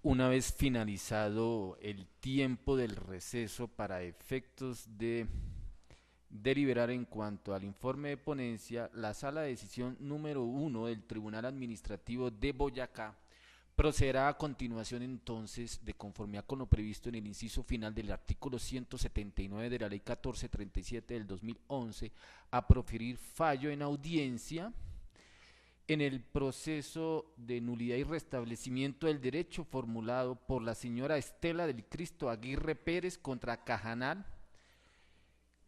Una vez finalizado el tiempo del receso para efectos de deliberar en cuanto al informe de ponencia, la Sala de Decisión número 1 del Tribunal Administrativo de Boyacá procederá a continuación entonces, de conformidad con lo previsto en el inciso final del artículo 179 de la Ley 1437 del 2011, a proferir fallo en audiencia en el proceso de nulidad y restablecimiento del derecho formulado por la señora Estela del Cristo Aguirre Pérez contra Cajanal,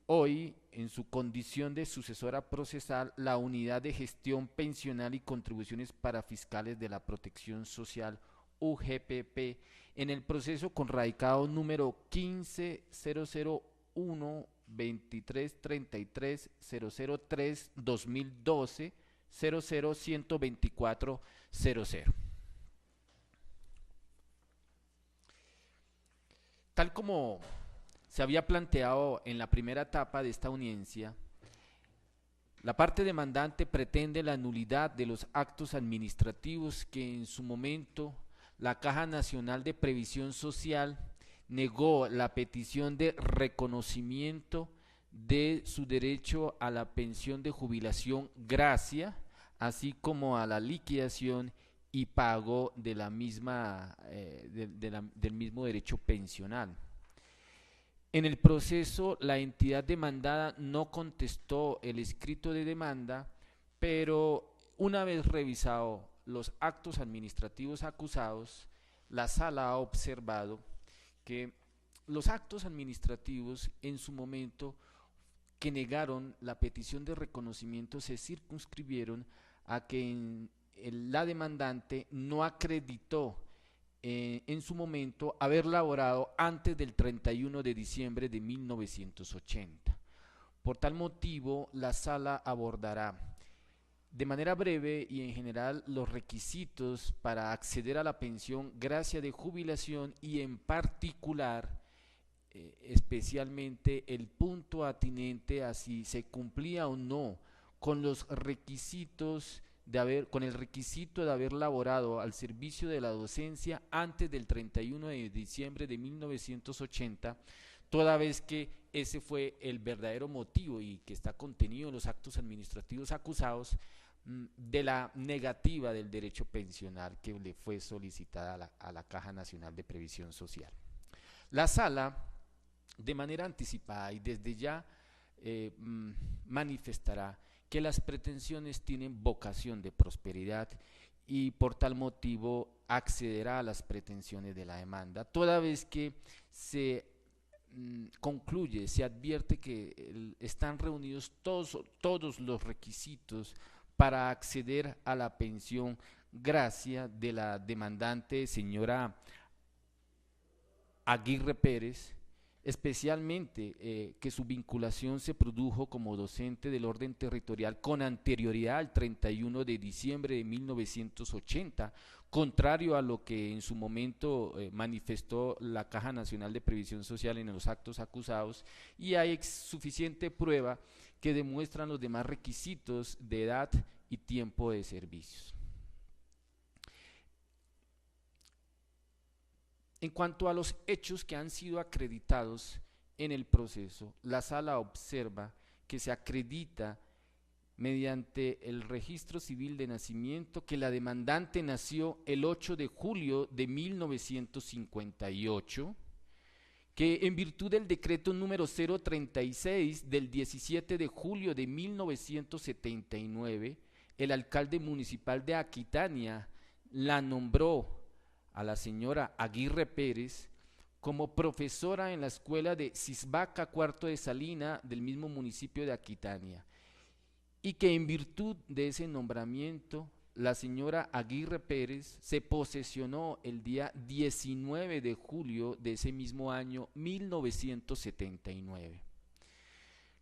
hoy en su condición de sucesora procesal, la Unidad de Gestión Pensional y Contribuciones para Fiscales de la Protección Social UGPP, en el proceso con radicado número 15001 2333 003 2012 0012400. Tal como se había planteado en la primera etapa de esta audiencia, la parte demandante pretende la nulidad de los actos administrativos que en su momento la Caja Nacional de Previsión Social negó la petición de reconocimiento de su derecho a la pensión de jubilación gracia, así como a la liquidación y pago de la misma, del mismo derecho pensional. En el proceso, la entidad demandada no contestó el escrito de demanda, pero una vez revisado los actos administrativos acusados, la sala ha observado que los actos administrativos en su momento que negaron la petición de reconocimiento se circunscribieron a que la demandante no acreditó en su momento haber laborado antes del 31 de diciembre de 1980. Por tal motivo, la sala abordará de manera breve y en general los requisitos para acceder a la pensión gracia de jubilación y en particular especialmente el punto atinente a si se cumplía o no con los requisitos con el requisito de haber laborado al servicio de la docencia antes del 31 de diciembre de 1980, toda vez que ese fue el verdadero motivo y que está contenido en los actos administrativos acusados de la negativa del derecho pensional que le fue solicitada a la Caja Nacional de Previsión Social. La sala, de manera anticipada y desde ya, manifestará que las pretensiones tienen vocación de prosperidad y por tal motivo accederá a las pretensiones de la demanda, toda vez que se concluye, se advierte que están reunidos todos los requisitos para acceder a la pensión gracia de la demandante señora Aguirre Pérez, especialmente que su vinculación se produjo como docente del orden territorial con anterioridad al 31 de diciembre de 1980, contrario a lo que en su momento manifestó la Caja Nacional de Previsión Social en los actos acusados, y hay suficiente prueba que demuestran los demás requisitos de edad y tiempo de servicios. En cuanto a los hechos que han sido acreditados en el proceso, la sala observa que se acredita mediante el registro civil de nacimiento que la demandante nació el 8 de julio de 1958, que en virtud del decreto número 036 del 17 de julio de 1979, el alcalde municipal de Aquitania la nombró a la señora Aguirre Pérez como profesora en la escuela de Cisbaca Cuarto de Salina del mismo municipio de Aquitania, y que en virtud de ese nombramiento la señora Aguirre Pérez se posesionó el día 19 de julio de ese mismo año 1979.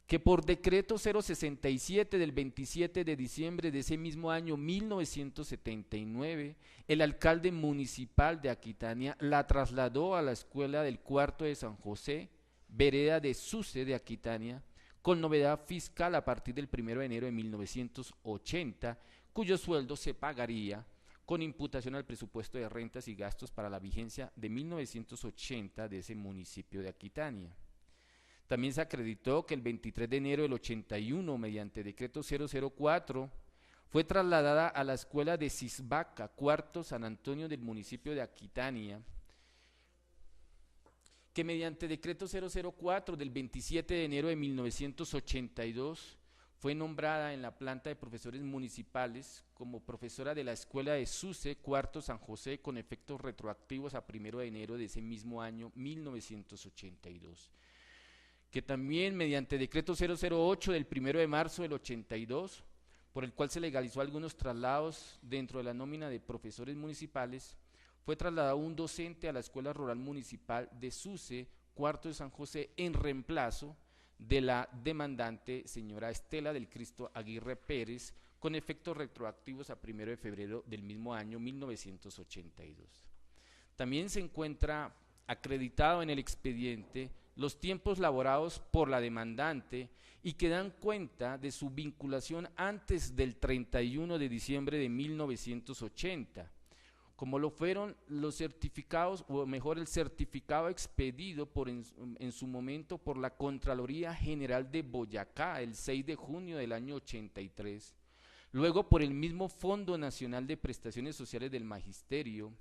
Que por decreto 067 del 27 de diciembre de ese mismo año 1979, el alcalde municipal de Aquitania la trasladó a la escuela del Cuarto de San José, vereda de Suce de Aquitania, con novedad fiscal a partir del 1 de enero de 1980, cuyo sueldo se pagaría con imputación al presupuesto de rentas y gastos para la vigencia de 1980 de ese municipio de Aquitania. También se acreditó que el 23 de enero del 81, mediante decreto 004, fue trasladada a la escuela de Cisbaca, cuarto San Antonio del municipio de Aquitania, que mediante decreto 004 del 27 de enero de 1982 fue nombrada en la planta de profesores municipales como profesora de la escuela de SUSE, cuarto San José, con efectos retroactivos a 1 de enero de ese mismo año 1982. Que también mediante decreto 008 del 1 de marzo del 82, por el cual se legalizó algunos traslados dentro de la nómina de profesores municipales, fue trasladado un docente a la Escuela Rural Municipal de SUSE, cuarto de San José, en reemplazo de la demandante señora Estela del Cristo Aguirre Pérez, con efectos retroactivos a 1 de febrero del mismo año 1982. También se encuentra acreditado en el expediente los tiempos laborados por la demandante y que dan cuenta de su vinculación antes del 31 de diciembre de 1980, como lo fueron los certificados, o mejor el certificado expedido en su momento por la Contraloría General de Boyacá el 6 de junio del año 83, luego por el mismo Fondo Nacional de Prestaciones Sociales del Magisterio,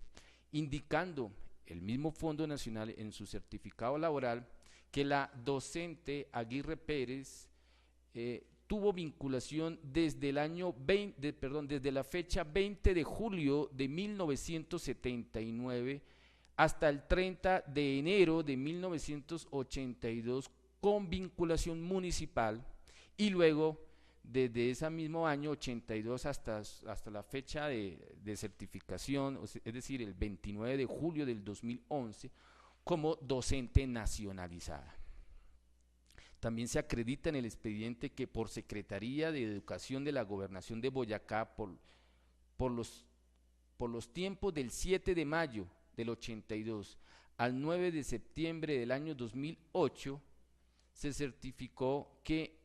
indicando el mismo Fondo Nacional en su certificado laboral que la docente Aguirre Pérez tuvo vinculación desde desde la fecha 20 de julio de 1979 hasta el 30 de enero de 1982 con vinculación municipal, y luego desde ese mismo año 82 hasta la fecha de certificación, es decir, el 29 de julio del 2011, como docente nacionalizada. También se acredita en el expediente que por Secretaría de Educación de la Gobernación de Boyacá, por los tiempos del 7 de mayo del 82 al 9 de septiembre del año 2008, se certificó que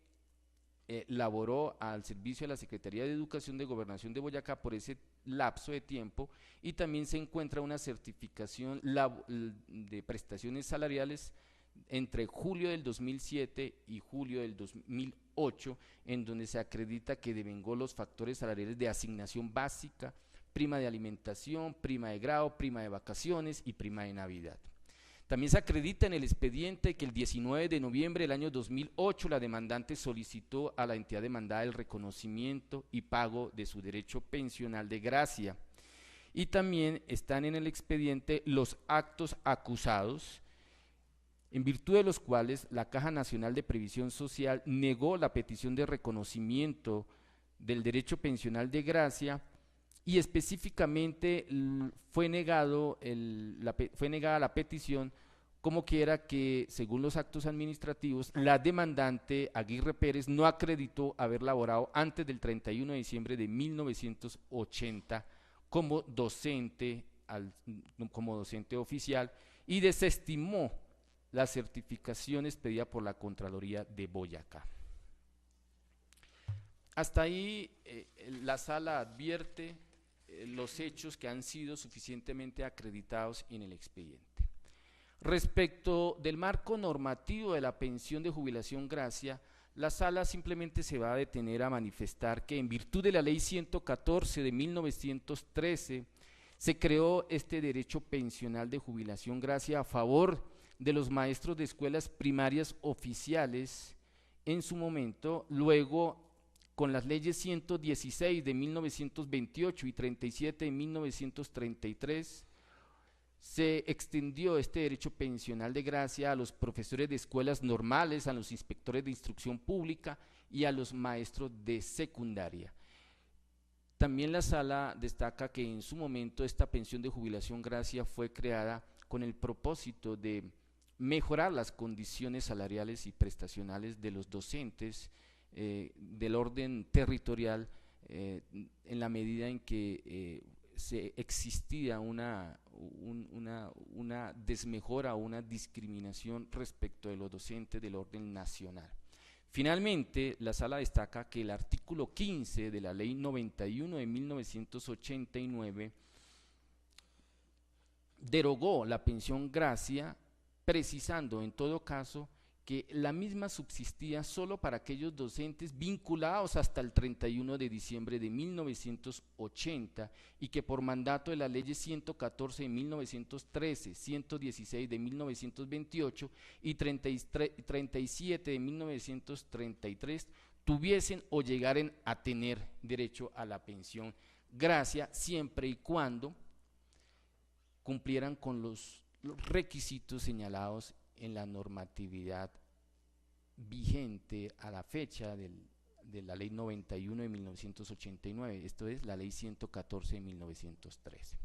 laboró al servicio de la Secretaría de Educación de Gobernación de Boyacá por ese lapso de tiempo, y también se encuentra una certificación de prestaciones salariales entre julio del 2007 y julio del 2008, en donde se acredita que devengó los factores salariales de asignación básica, prima de alimentación, prima de grado, prima de vacaciones y prima de Navidad. También se acredita en el expediente que el 19 de noviembre del año 2008 la demandante solicitó a la entidad demandada el reconocimiento y pago de su derecho pensional de gracia. Y también están en el expediente los actos acusados, en virtud de los cuales la Caja Nacional de Previsión Social negó la petición de reconocimiento del derecho pensional de gracia, y específicamente fue negada la petición, como quiera que, según los actos administrativos, la demandante Aguirre Pérez no acreditó haber laborado antes del 31 de diciembre de 1980 como docente oficial, y desestimó la certificación expedida por la Contraloría de Boyacá. Hasta ahí la sala advierte los hechos que han sido suficientemente acreditados en el expediente. Respecto del marco normativo de la pensión de jubilación gracia, la sala simplemente se va a detener a manifestar que en virtud de la ley 114 de 1913 se creó este derecho pensional de jubilación gracia a favor de los maestros de escuelas primarias oficiales en su momento. Luego, con las leyes 116 de 1928 y 37 de 1933, se extendió este derecho pensional de gracia a los profesores de escuelas normales, a los inspectores de instrucción pública y a los maestros de secundaria. También la sala destaca que en su momento esta pensión de jubilación gracia fue creada con el propósito de mejorar las condiciones salariales y prestacionales de los docentes del orden territorial, en la medida en que existía una desmejora o una discriminación respecto de los docentes del orden nacional. Finalmente, la Sala destaca que el artículo 15 de la Ley 91 de 1989 derogó la pensión gracia, precisando en todo caso que la misma subsistía solo para aquellos docentes vinculados hasta el 31 de diciembre de 1980 y que por mandato de las leyes 114 de 1913, 116 de 1928 y 37 de 1933 tuviesen o llegaren a tener derecho a la pensión gracia siempre y cuando cumplieran con los requisitos señalados en la normatividad vigente a la fecha de la Ley 91 de 1989, esto es la Ley 114 de 1913.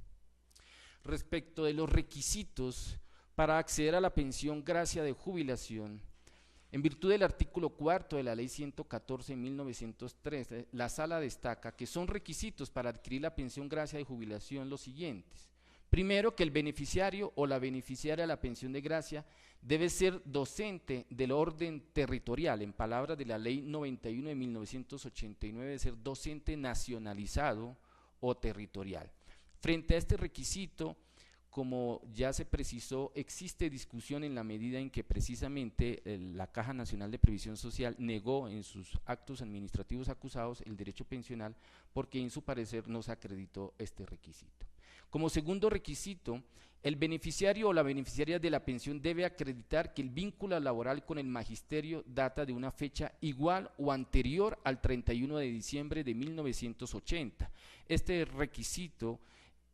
Respecto de los requisitos para acceder a la pensión gracia de jubilación, en virtud del artículo 4 de la Ley 114 de 1913, la Sala destaca que son requisitos para adquirir la pensión gracia de jubilación los siguientes. Primero, que el beneficiario o la beneficiaria de la pensión de gracia debe ser docente del orden territorial, en palabras de la Ley 91 de 1989, debe ser docente nacionalizado o territorial. Frente a este requisito, como ya se precisó, existe discusión en la medida en que precisamente la Caja Nacional de Previsión Social negó en sus actos administrativos acusados el derecho pensional porque en su parecer no se acreditó este requisito. Como segundo requisito, el beneficiario o la beneficiaria de la pensión debe acreditar que el vínculo laboral con el magisterio data de una fecha igual o anterior al 31 de diciembre de 1980. Este requisito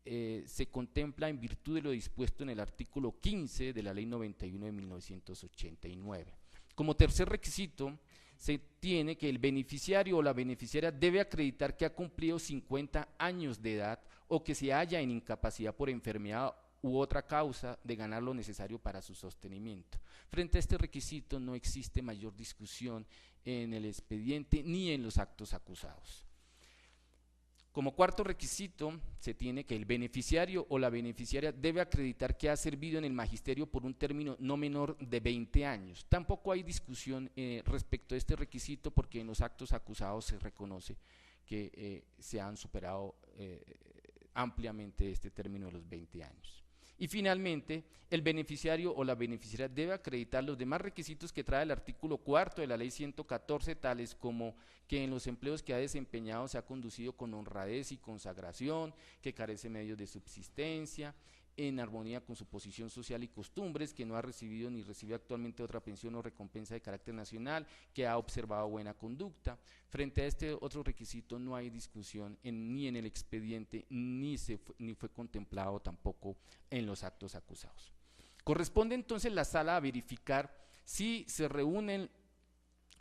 se contempla en virtud de lo dispuesto en el artículo 15 de la Ley 91 de 1989. Como tercer requisito, se tiene que el beneficiario o la beneficiaria debe acreditar que ha cumplido 50 años de edad o que se halla en incapacidad por enfermedad u otra causa de ganar lo necesario para su sostenimiento. Frente a este requisito no existe mayor discusión en el expediente ni en los actos acusados. Como cuarto requisito, se tiene que el beneficiario o la beneficiaria debe acreditar que ha servido en el magisterio por un término no menor de 20 años. Tampoco hay discusión respecto a este requisito porque en los actos acusados se reconoce que se han superado ampliamente este término de los 20 años. Y finalmente, el beneficiario o la beneficiaria debe acreditar los demás requisitos que trae el artículo 4 de la Ley 114, tales como que en los empleos que ha desempeñado se ha conducido con honradez y consagración, que carece de medios de subsistencia, en armonía con su posición social y costumbres, que no ha recibido ni recibe actualmente otra pensión o recompensa de carácter nacional, que ha observado buena conducta. Frente a este otro requisito no hay discusión ni en el expediente, ni fue contemplado tampoco en los actos acusados. Corresponde entonces la Sala a verificar si se reúnen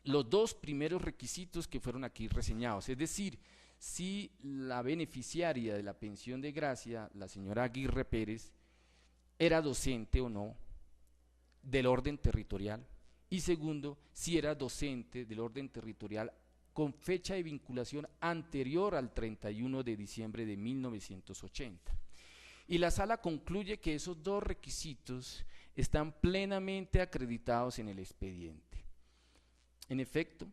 los dos primeros requisitos que fueron aquí reseñados, es decir, si la beneficiaria de la pensión de gracia, la señora Aguirre Pérez, era docente o no del orden territorial, y segundo, si era docente del orden territorial con fecha de vinculación anterior al 31 de diciembre de 1980. Y la Sala concluye que esos dos requisitos están plenamente acreditados en el expediente. En efecto,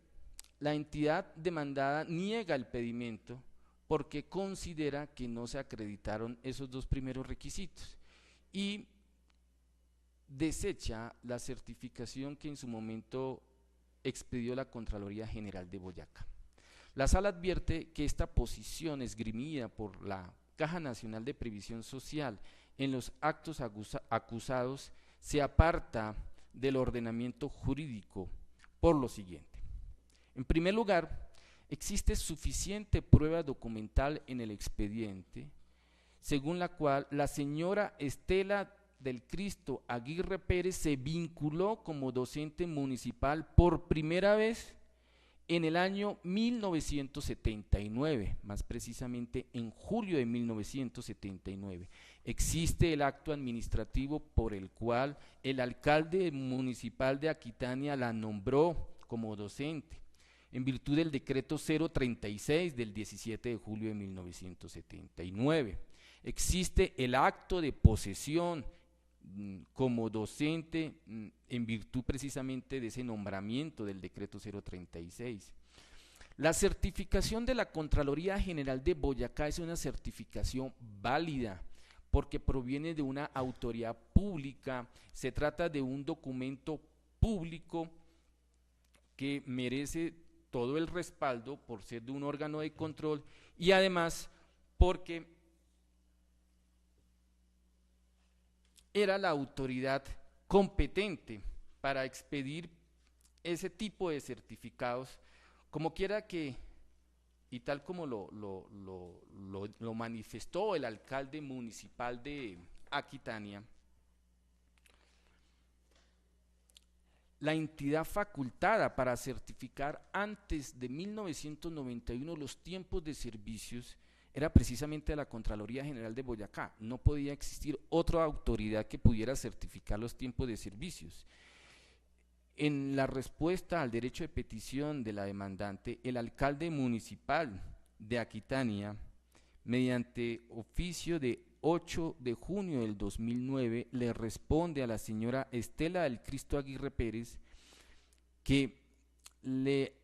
la entidad demandada niega el pedimento porque considera que no se acreditaron esos dos primeros requisitos y desecha la certificación que en su momento expedió la Contraloría General de Boyacá. La Sala advierte que esta posición esgrimida por la Caja Nacional de Previsión Social en los actos acusados se aparta del ordenamiento jurídico por lo siguiente. En primer lugar, existe suficiente prueba documental en el expediente, según la cual la señora Estela del Cristo Aguirre Pérez se vinculó como docente municipal por primera vez en el año 1979, más precisamente en julio de 1979. Existe el acto administrativo por el cual el alcalde municipal de Aquitania la nombró como docente, en virtud del decreto 036 del 17 de julio de 1979. Existe el acto de posesión como docente en virtud precisamente de ese nombramiento del decreto 036. La certificación de la Contraloría General de Boyacá es una certificación válida porque proviene de una autoridad pública, se trata de un documento público que merece todo el respaldo por ser de un órgano de control y además porque era la autoridad competente para expedir ese tipo de certificados, como quiera que, y tal como lo manifestó el alcalde municipal de Aquitania, la entidad facultada para certificar antes de 1991 los tiempos de servicios era precisamente la Contraloría General de Boyacá. No podía existir otra autoridad que pudiera certificar los tiempos de servicios. En la respuesta al derecho de petición de la demandante, el alcalde municipal de Aquitania, mediante oficio de 8 de junio del 2009, le responde a la señora Estela del Cristo Aguirre Pérez que le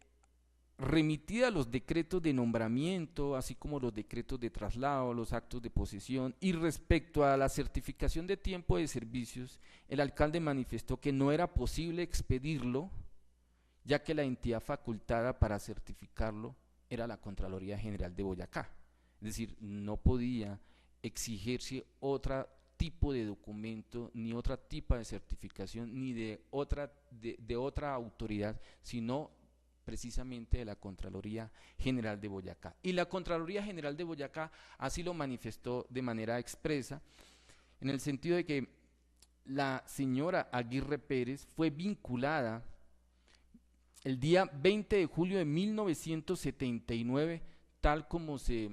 remitida los decretos de nombramiento, así como los decretos de traslado, los actos de posesión, y respecto a la certificación de tiempo de servicios, el alcalde manifestó que no era posible expedirlo, ya que la entidad facultada para certificarlo era la Contraloría General de Boyacá. Es decir, no podía exigirse otro tipo de documento, ni otra tipo de certificación, ni de otra autoridad, sino precisamente de la Contraloría General de Boyacá. Y la Contraloría General de Boyacá así lo manifestó de manera expresa, en el sentido de que la señora Aguirre Pérez fue vinculada el día 20 de julio de 1979, tal como se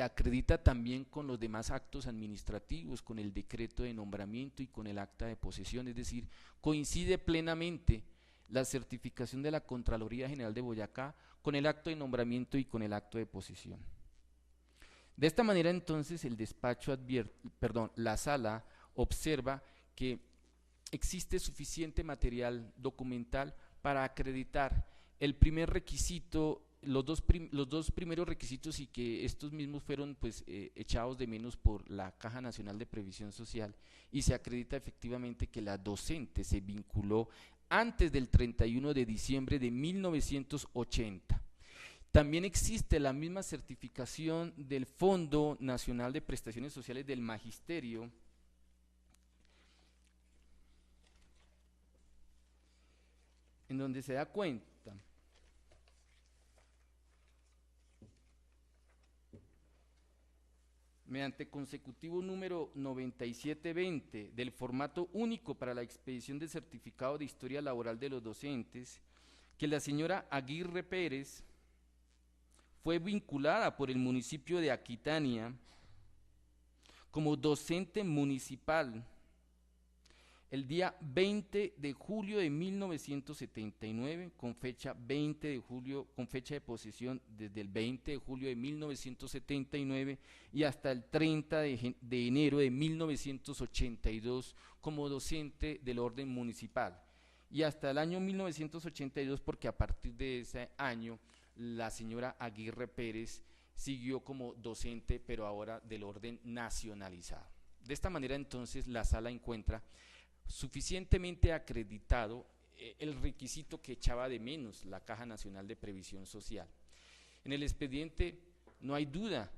acredita también con los demás actos administrativos, con el decreto de nombramiento y con el acta de posesión, es decir, coincide plenamente la certificación de la Contraloría General de Boyacá con el acto de nombramiento y con el acto de posesión. De esta manera entonces el despacho la sala observa que existe suficiente material documental para acreditar el primer requisito, los dos primeros requisitos, y que estos mismos fueron pues echados de menos por la Caja Nacional de Previsión Social, y se acredita efectivamente que la docente se vinculó antes del 31 de diciembre de 1980. También existe la misma certificación del Fondo Nacional de Prestaciones Sociales del Magisterio, en donde se da cuenta mediante consecutivo número 9720 del formato único para la expedición del certificado de historia laboral de los docentes, que la señora Aguirre Pérez fue vinculada por el municipio de Aquitania como docente municipal el día 20 de julio de 1979, con fecha 20 de julio, con fecha de posesión desde el 20 de julio de 1979 y hasta el 30 de enero de 1982 como docente del orden municipal. Y hasta el año 1982, porque a partir de ese año la señora Aguirre Pérez siguió como docente, pero ahora del orden nacionalizado. De esta manera entonces la sala encuentra suficientemente acreditado el requisito que echaba de menos la Caja Nacional de Previsión Social. En el expediente no hay duda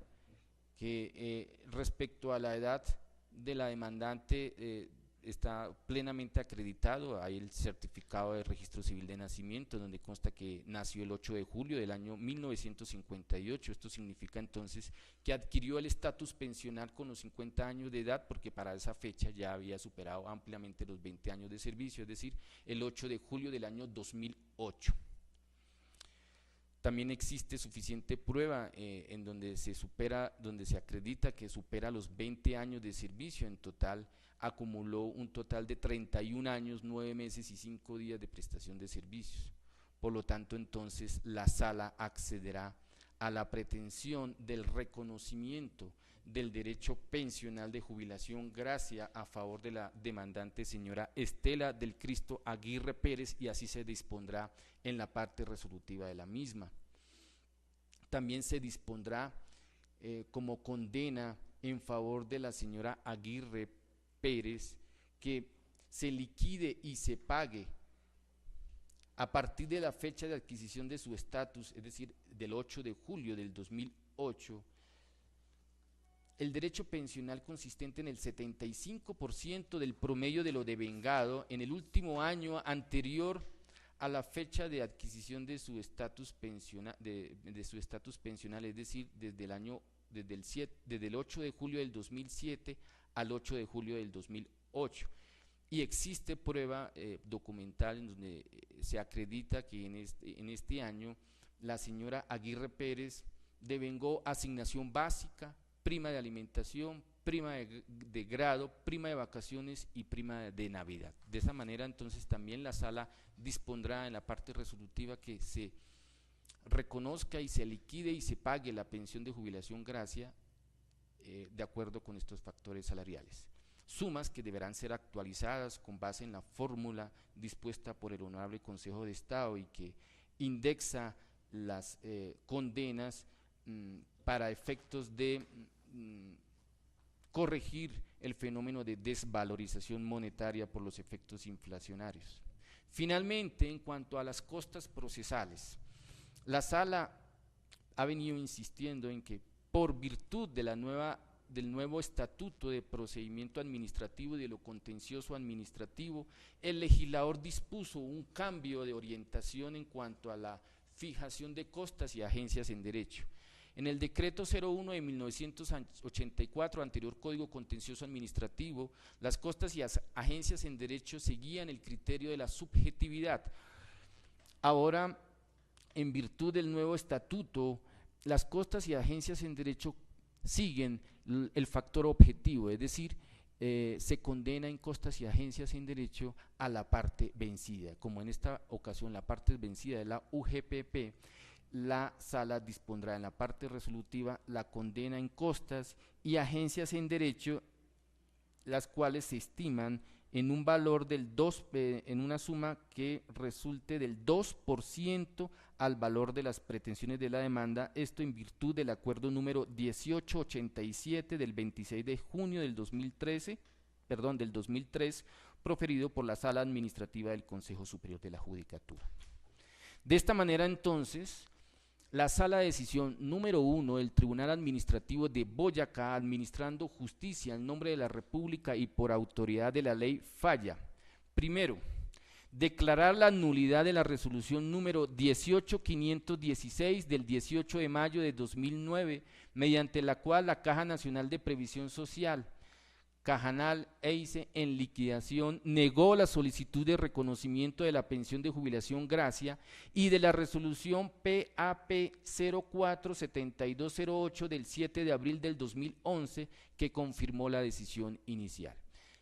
que respecto a la edad de la demandante está plenamente acreditado. Hay el certificado de registro civil de nacimiento, donde consta que nació el 8 de julio del año 1958. Esto significa entonces que adquirió el estatus pensional con los 50 años de edad, porque para esa fecha ya había superado ampliamente los 20 años de servicio, es decir, el 8 de julio del año 2008. También existe suficiente prueba en donde se acredita que supera los 20 años de servicio. En total acumuló un total de 31 años, 9 meses y 5 días de prestación de servicios. Por lo tanto, entonces la sala accederá a la pretensión del reconocimiento del derecho pensional de jubilación gracia a favor de la demandante señora Estela del Cristo Aguirre Pérez, y así se dispondrá en la parte resolutiva de la misma. También se dispondrá como condena en favor de la señora Aguirre Pérez que se liquide y se pague a partir de la fecha de adquisición de su estatus, es decir, del 8 de julio del 2008, el derecho pensional consistente en el 75% del promedio de lo devengado en el último año anterior a la fecha de adquisición de su estatus pensional, es decir, desde el 8 de julio del 2007 al 8 de julio del 2008. Y existe prueba documental en donde se acredita que en este año la señora Aguirre Pérez devengó asignación básica, prima de alimentación, prima de grado, prima de vacaciones y prima de Navidad. De esa manera, entonces, también la sala dispondrá en la parte resolutiva que se reconozca y se liquide y se pague la pensión de jubilación gracia de acuerdo con estos factores salariales. Sumas que deberán ser actualizadas con base en la fórmula dispuesta por el Honorable Consejo de Estado y que indexa las condenas para efectos de corregir el fenómeno de desvalorización monetaria por los efectos inflacionarios. Finalmente, en cuanto a las costas procesales, la Sala ha venido insistiendo en que por virtud de del nuevo Estatuto de Procedimiento Administrativo y de lo Contencioso Administrativo, el legislador dispuso un cambio de orientación en cuanto a la fijación de costas y agencias en derecho. En el decreto 01 de 1984, anterior Código Contencioso Administrativo, las costas y agencias en derecho seguían el criterio de la subjetividad. Ahora, en virtud del nuevo estatuto, las costas y agencias en derecho siguen el factor objetivo, es decir, se condena en costas y agencias en derecho a la parte vencida. Como en esta ocasión la parte vencida de la UGPP, la sala dispondrá en la parte resolutiva la condena en costas y agencias en derecho, las cuales se estiman en un valor del 2, en una suma que resulte del 2% al valor de las pretensiones de la demanda, esto en virtud del acuerdo número 1887 del 26 de junio del 2003, proferido por la Sala Administrativa del Consejo Superior de la Judicatura. De esta manera, entonces, la Sala de Decisión número 1 del Tribunal Administrativo de Boyacá, administrando justicia en nombre de la República y por autoridad de la ley, falla. Primero, declarar la nulidad de la resolución número 18516 del 18 de mayo de 2009, mediante la cual la Caja Nacional de Previsión Social, Cajanal EICE, en liquidación, negó la solicitud de reconocimiento de la pensión de jubilación gracia y de la resolución PAP 047208 del 7 de abril del 2011, que confirmó la decisión inicial.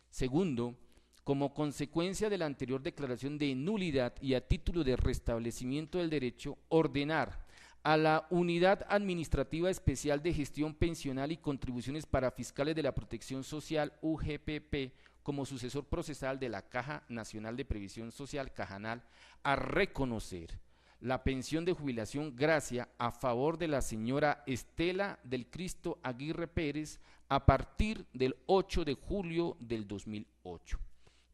Segundo, como consecuencia de la anterior declaración de nulidad y a título de restablecimiento del derecho, ordenar a la Unidad Administrativa Especial de Gestión Pensional y Contribuciones para Fiscales de la Protección Social, UGPP, como sucesor procesal de la Caja Nacional de Previsión Social, Cajanal, a reconocer la pensión de jubilación gracia a favor de la señora Estela del Cristo Aguirre Pérez a partir del 8 de julio del 2008.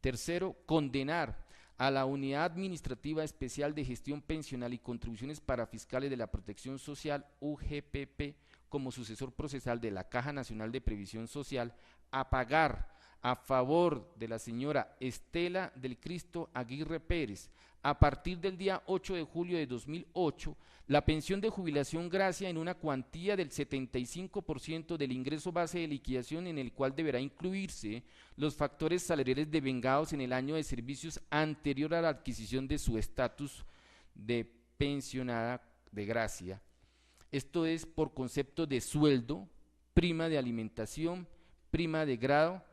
Tercero, condenar a la Unidad Administrativa Especial de Gestión Pensional y Contribuciones para Fiscales de la Protección Social, UGPP, como sucesor procesal de la Caja Nacional de Previsión Social, a pagar a favor de la señora Estela del Cristo Aguirre Pérez, a partir del día 8 de julio de 2008, la pensión de jubilación gracia en una cuantía del 75% del ingreso base de liquidación, en el cual deberá incluirse los factores salariales devengados en el año de servicios anterior a la adquisición de su estatus de pensionada de gracia. Esto es por concepto de sueldo, prima de alimentación, prima de grado,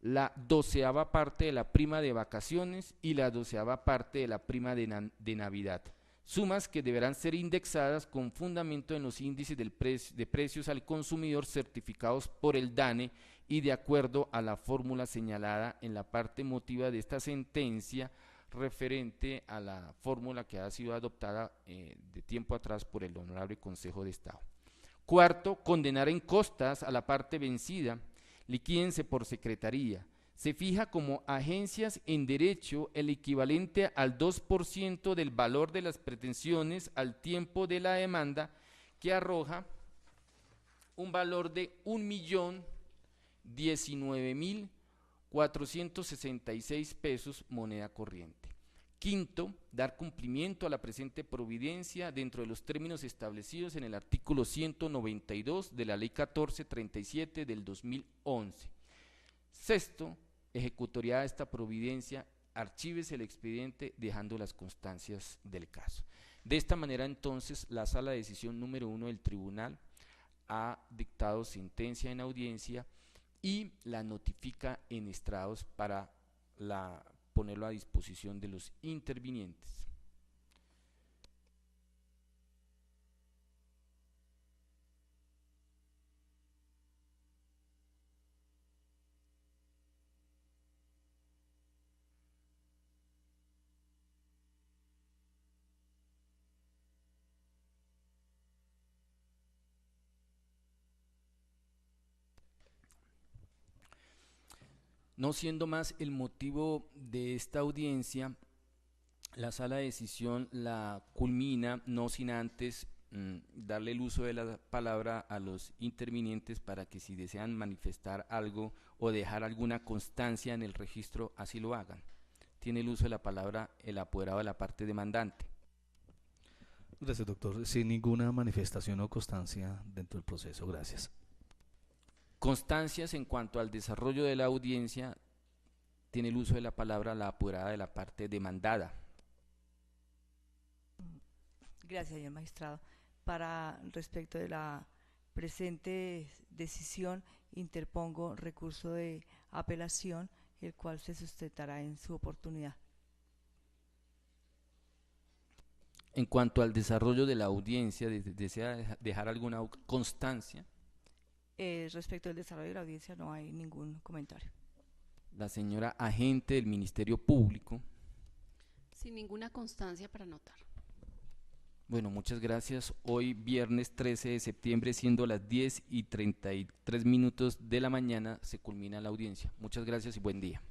la 12ª parte de la prima de vacaciones y la 12ª parte de la prima de Navidad. sumas que deberán ser indexadas con fundamento en los índices de precios al consumidor certificados por el DANE y de acuerdo a la fórmula señalada en la parte motiva de esta sentencia referente a la fórmula que ha sido adoptada de tiempo atrás por el Honorable Consejo de Estado. Cuarto, condenar en costas a la parte vencida, liquídense por secretaría. Se fija como agencias en derecho el equivalente al 2% del valor de las pretensiones al tiempo de la demanda, que arroja un valor de 1.019.466 pesos moneda corriente. Quinto, dar cumplimiento a la presente providencia dentro de los términos establecidos en el artículo 192 de la Ley 1437 del 2011. Sexto, ejecutoriada esta providencia, archívese el expediente dejando las constancias del caso. De esta manera, entonces, la Sala de Decisión número 1 del Tribunal ha dictado sentencia en audiencia y la notifica en estrados para ponerlo a disposición de los intervinientes. No siendo más el motivo de esta audiencia, la Sala de Decisión la culmina, no sin antes darle el uso de la palabra a los intervinientes para que si desean manifestar algo o dejar alguna constancia en el registro, así lo hagan. Tiene el uso de la palabra el apoderado de la parte demandante. Gracias, doctor. Sin ninguna manifestación o constancia dentro del proceso. Gracias. Constancias en cuanto al desarrollo de la audiencia, tiene el uso de la palabra la apoderada de la parte demandada. Gracias, señor magistrado. Para respecto de la presente decisión, interpongo recurso de apelación, el cual se sustentará en su oportunidad. En cuanto al desarrollo de la audiencia, ¿desea dejar alguna constancia? Respecto al desarrollo de la audiencia no hay ningún comentario. La señora agente del Ministerio Público. Sin ninguna constancia para anotar. Bueno, muchas gracias. Hoy viernes 13 de septiembre, siendo las 10:33 de la mañana, se culmina la audiencia. Muchas gracias y buen día.